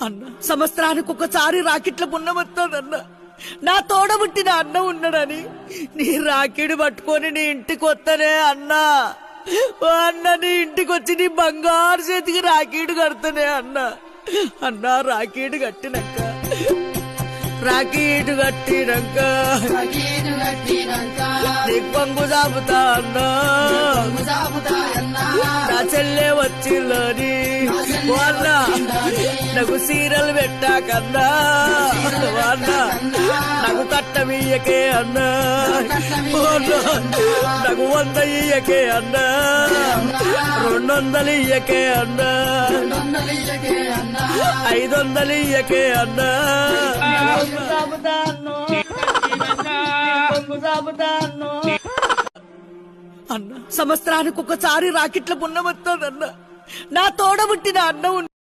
అన్న సంవత్సరానికి ఒకసారి రాకెట్ల పున్నమొస్తుందన్న. నా తోడబుట్టిన అన్న ఉన్నాడని నీ రాకిడి పట్టుకొని నీ ఇంటికి వస్తానే అన్నా. ఓ అన్న, నీ ఇంటికి వచ్చి నీ బంగారు చేతికి రాకీడు కడతానే అన్న. అన్న రాకీడు కట్టినాక నీకు పంగు చాపుతా అన్నా. నా చెల్లె వచ్చిందని వాళ్ళ నాకు సీరలు పెట్టాకన్నా. వాళ్ళ నాకు కట్టమియ్యకే అన్నా. నాకు 100 ఇయ్యకే అన్నా. 200 ఇయ్యకే అన్నా. 500 ఇయ్యకే అన్నా. అన్న సంవత్సరానికి ఒకసారి రాకెట్ల పున్నమొస్తుందన్న. నా తోడబుట్టిన అన్న